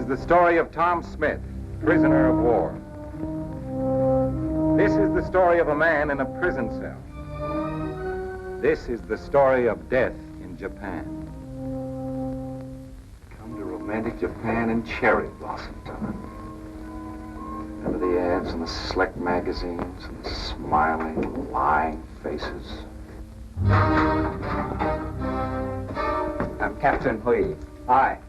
is the story of Tom Smith, prisoner of war. This is the story of a man in a prison cell. This is the story of death in Japan. Come to romantic Japan in cherry blossom time. Remember the ads in the slick magazines and the smiling, lying faces? I'm Captain Hui. Hi.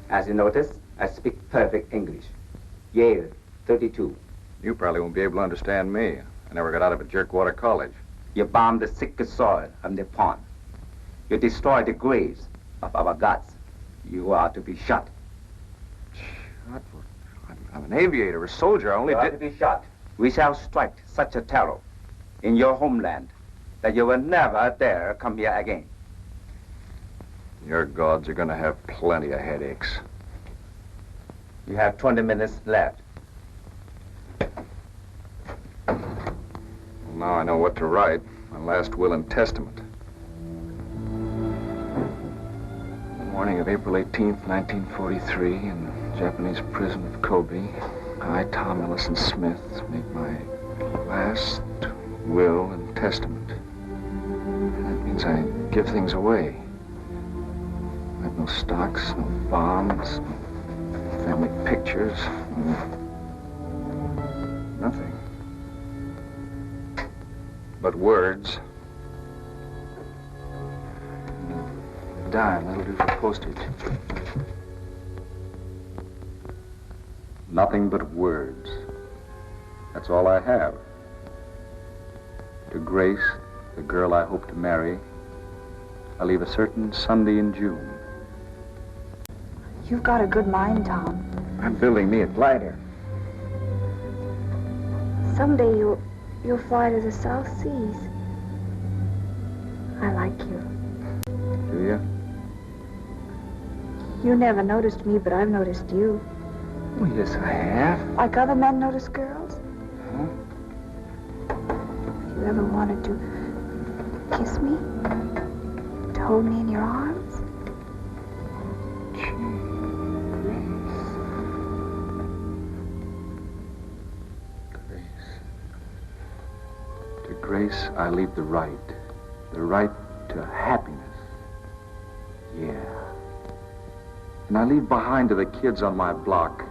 As you notice, I speak perfect English. Yale, 32. You probably won't be able to understand me. I never got out of a jerkwater college. You bombed the sick soil of Nippon. You destroyed the graves of our gods. You are to be shot. Shot? I'm an aviator, a soldier. I only You are to be shot. We shall strike such a terror in your homeland that you will never dare come here again. Your gods are gonna have plenty of headaches. You have 20 minutes left. Well, now I know what to write. My last will and testament. The morning of April 18th, 1943, in the Japanese prison of Kobe, I, Tom Ellison Smith, make my last will and testament. That means I give things away. I have no stocks, no bonds, no family pictures, nothing. But words. A dime, that'll do for postage. Nothing but words. That's all I have. To Grace, the girl I hope to marry, I leave a certain Sunday in June. You've got a good mind, Tom. I'm building me a glider. Someday you'll fly to the South Seas. I like you. Do you? You never noticed me, but I've noticed you. Oh, yes, I have. Like other men notice girls. Huh? If you ever wanted to kiss me, to hold me in your arms. Grace, I leave the right to happiness. Yeah. And I leave behind to the kids on my block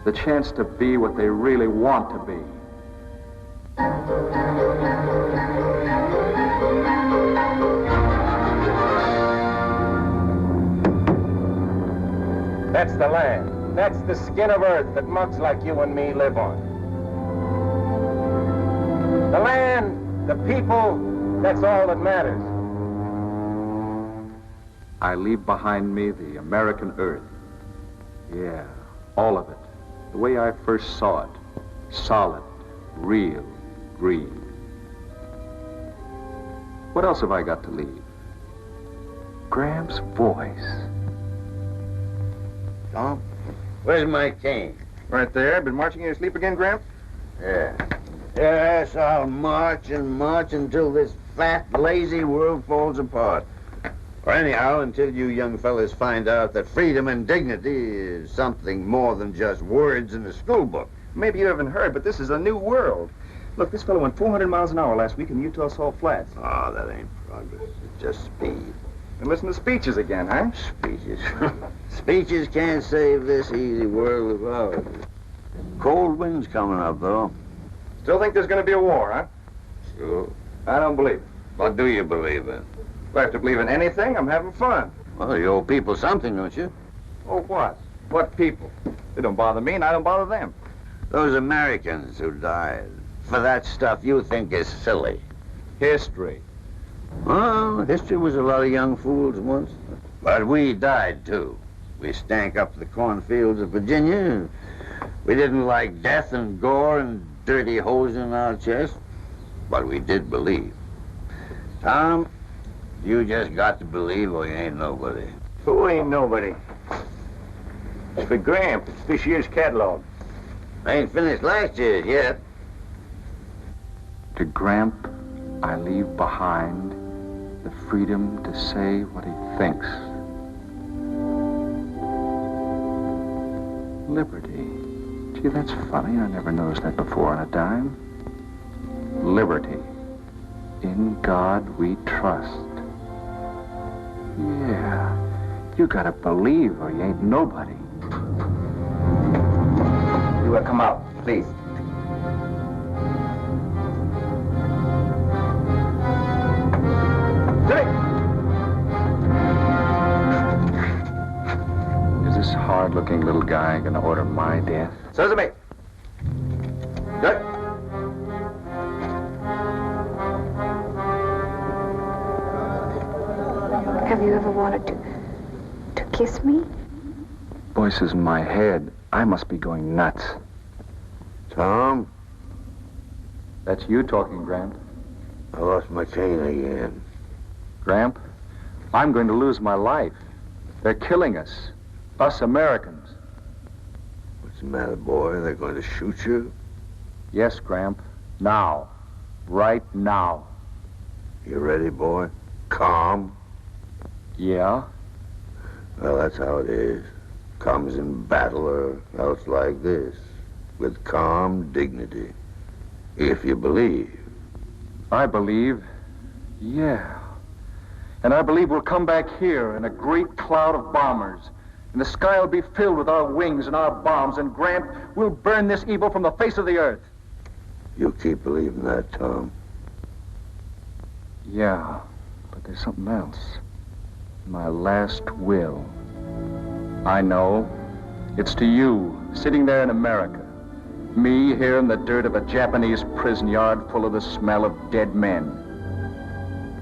the chance to be what they really want to be. That's the land. That's the skin of earth that mugs like you and me live on. The land, the people, that's all that matters. I leave behind me the American earth. Yeah, all of it. The way I first saw it. Solid, real, green. What else have I got to leave? Gramps' voice. Tom, where's my cane? Right there. Been marching in your sleep again, Gramps? Yeah. Yes, I'll march and march until this fat, lazy world falls apart. Or anyhow, until you young fellas find out that freedom and dignity is something more than just words in a school book. Maybe you haven't heard, but this is a new world. Look, this fellow went 400 miles an hour last week in Utah Salt Flats. Oh, that ain't progress. It's just speed. And listen to speeches again, huh? Speeches. Speeches can't save this easy world of ours. Cold wind's coming up, though. Still think there's going to be a war, huh? Sure. I don't believe it. What do you believe in? If I have to believe in anything, I'm having fun. Well, you owe people something, don't you? Oh, what? What people? They don't bother me, and I don't bother them. Those Americans who died for that stuff you think is silly. History. Well, history was a lot of young fools once. But we died, too. We stank up the cornfields of Virginia. We didn't like death and gore and dirty holes in our chest. But we did believe. Tom, you just got to believe or you ain't nobody. Who ain't nobody? It's for Gramp. It's this year's catalog. I ain't finished last year's yet. To Gramp, I leave behind the freedom to say what he thinks. Liberty. Gee, that's funny. I never noticed that before on a dime. Liberty. In God we trust. Yeah. You gotta believe or you ain't nobody. You will come out, please. Is this hard-looking little guy gonna order my death? Sesame. Good. Have you ever wanted to kiss me? Voices in my head. I must be going nuts. Tom, That's you talking, Gramp. I lost my chain again. Gramp, I'm going to lose my life. They're killing us. Us Americans. What's the matter, boy? They're going to shoot you? Yes, Gramp. Now. Right now. You ready, boy? Calm? Yeah? Well, that's how it is. Comes in battle or else like this. With calm dignity. If you believe. I believe. Yeah. And I believe we'll come back here in a great cloud of bombers. And the sky will be filled with our wings and our bombs. And Gramp, we'll burn this evil from the face of the earth. You keep believing that, Tom. Yeah. But there's something else. My last will. I know. It's to you, sitting there in America. Me here in the dirt of a Japanese prison yard full of the smell of dead men.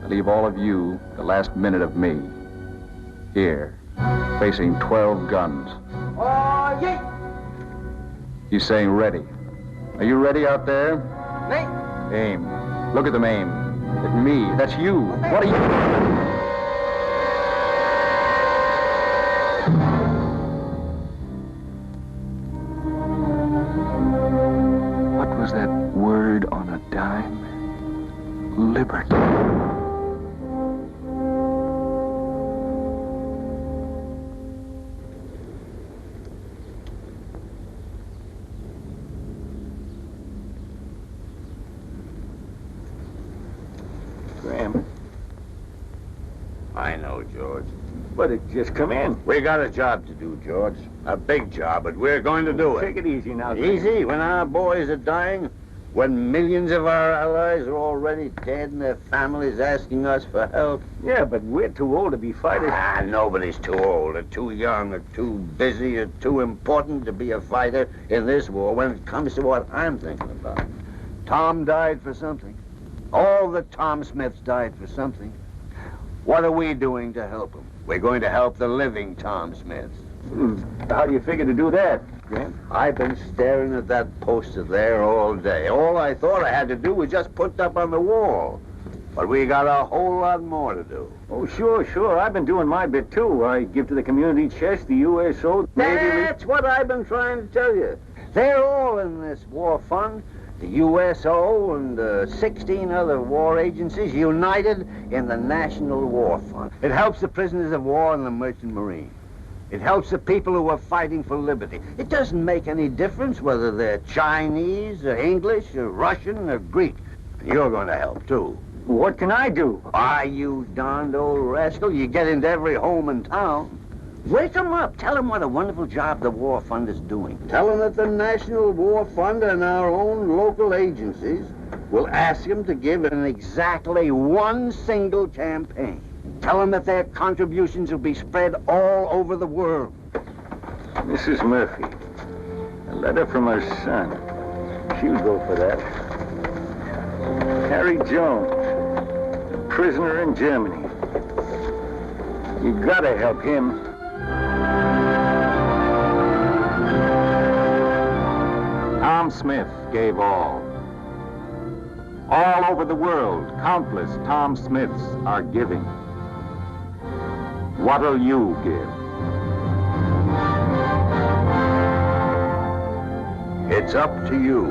I leave all of you, the last minute of me, here, facing 12 guns. Oh, yay! He's saying ready. Are you ready out there? Nay. Aim. Look at them aim. At me. That's you. What are you... What was that word on a dime? Liberty. Graham, I know, George. but it just come in. We got a job to do, George. A big job, but we're going to do Take it. it easy now. Graham. Easy? When our boys are dying? When millions of our allies are already dead and their families asking us for help? Yeah, but we're too old to be fighters. Ah, nobody's too old or too young or too busy or too important to be a fighter in this war when it comes to what I'm thinking about. Tom died for something. All the Tom Smiths died for something. What are we doing to help them? We're going to help the living Tom Smiths. How do you figure to do that, Graham? I've been staring at that poster there all day. All I thought I had to do was just put it up on the wall. But we got a whole lot more to do. Oh, sure. I've been doing my bit, too. I give to the community chest, the USO, Navy... That's what I've been trying to tell you. They're all in this war fund. The USO and 16 other war agencies united in the National War Fund. It helps the prisoners of war and the merchant marine. It helps the people who are fighting for liberty. It doesn't make any difference whether they're Chinese or English or Russian or Greek. You're going to help, too. What can I do? Why, you darned old rascal, you get into every home in town. Wake them up. Tell them what a wonderful job the War Fund is doing. Tell them that the National War Fund and our own local agencies will ask them to give in exactly one single campaign. Tell them that their contributions will be spread all over the world. Mrs. Murphy, a letter from her son. She'll go for that. Harry Jones, a prisoner in Germany. You gotta help him. Tom Smith gave all. All over the world, countless Tom Smiths are giving. What'll you give? It's up to you.